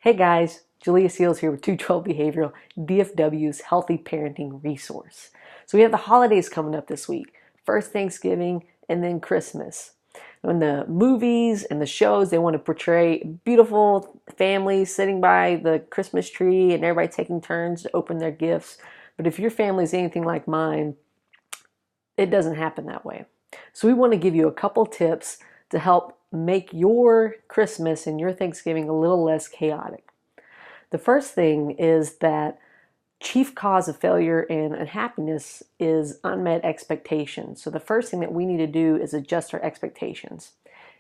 Hey guys, Julia Seals here with 212 Behavioral, DFW's Healthy Parenting Resource. So we have the holidays coming up this week. First Thanksgiving and then Christmas. In the movies and the shows, they want to portray beautiful families sitting by the Christmas tree and everybody taking turns to open their gifts. But if your family is anything like mine, it doesn't happen that way. So we want to give you a couple tips to help make your Christmas and your Thanksgiving a little less chaotic. The first thing is that chief cause of failure and unhappiness is unmet expectations. So the first thing that we need to do is adjust our expectations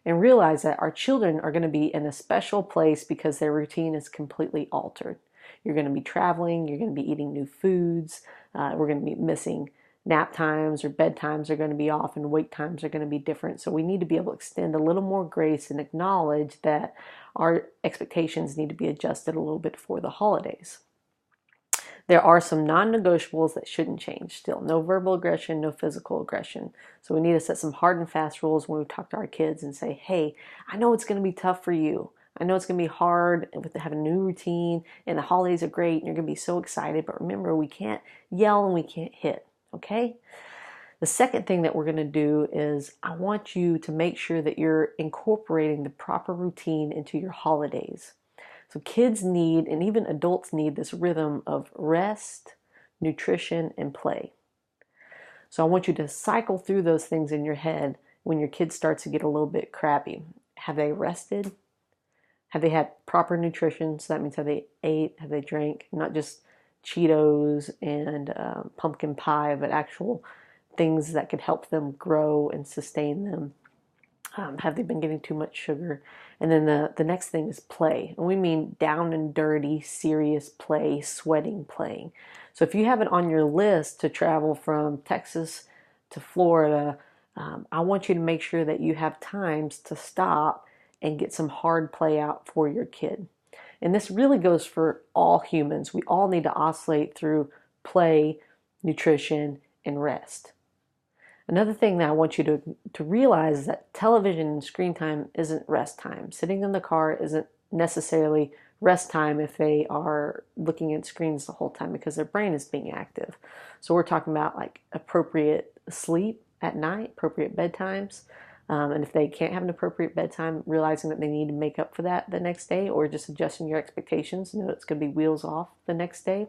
and realize that our children are going to be in a special place because their routine is completely altered. You're going to be traveling, you're going to be eating new foods, we're going to be missing nap times or bedtimes are going to be off and wake times are going to be different. So we need to be able to extend a little more grace and acknowledge that our expectations need to be adjusted a little bit for the holidays. There are some non-negotiables that shouldn't change still. No verbal aggression, no physical aggression. So we need to set some hard and fast rules when we talk to our kids and say, hey, I know it's going to be tough for you. I know it's going to be hard with having a new routine and the holidays are great and you're going to be so excited. But remember, we can't yell and we can't hit. Okay? The second thing that we're going to do is I want you to make sure that you're incorporating the proper routine into your holidays. So kids need, and even adults need, this rhythm of rest, nutrition, and play. So I want you to cycle through those things in your head when your kid starts to get a little bit crappy. Have they rested? Have they had proper nutrition? So that means have they ate? Have they drank? Not just Cheetos and pumpkin pie, but actual things that could help them grow and sustain them. Have they been getting too much sugar? And then the next thing is play. And we mean down and dirty, serious play, sweating playing. So if you have it on your list to travel from Texas to Florida, I want you to make sure that you have times to stop and get some hard play out for your kid. And this really goes for all humans. We all need to oscillate through play, nutrition, and rest. Another thing that I want you to realize is that television and screen time isn't rest time. Sitting in the car isn't necessarily rest time if they are looking at screens the whole time because their brain is being active. So we're talking about like appropriate sleep at night, appropriate bedtimes. And if they can't have an appropriate bedtime, realizing that they need to make up for that the next day or just adjusting your expectations. Know it's going to be wheels off the next day.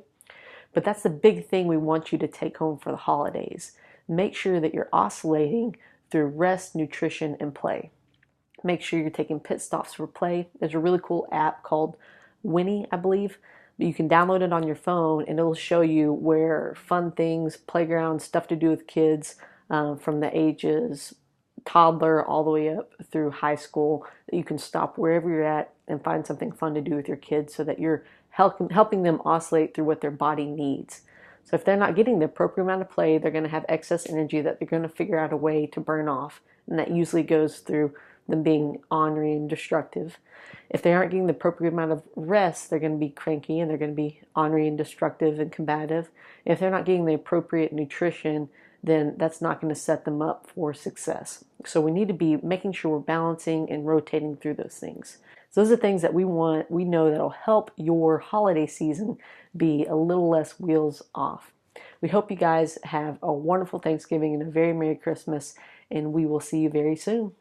But that's the big thing we want you to take home for the holidays. Make sure that you're oscillating through rest, nutrition, and play. Make sure you're taking pit stops for play. There's a really cool app called Winnie, I believe. You can download it on your phone and it'll show you where fun things, playgrounds, stuff to do with kids from the ages toddler all the way up through high school, that you can stop wherever you're at and find something fun to do with your kids so that you're helping them oscillate through what their body needs. So if they're not getting the appropriate amount of play, they're going to have excess energy that they're going to figure out a way to burn off. And that usually goes through them being ornery and destructive. If they aren't getting the appropriate amount of rest, they're going to be cranky and they're going to be ornery and destructive and combative. If they're not getting the appropriate nutrition, then that's not going to set them up for success. So we need to be making sure we're balancing and rotating through those things. So those are things that we know that'll help your holiday season be a little less wheels off. We hope you guys have a wonderful Thanksgiving and a very Merry Christmas, and we will see you very soon.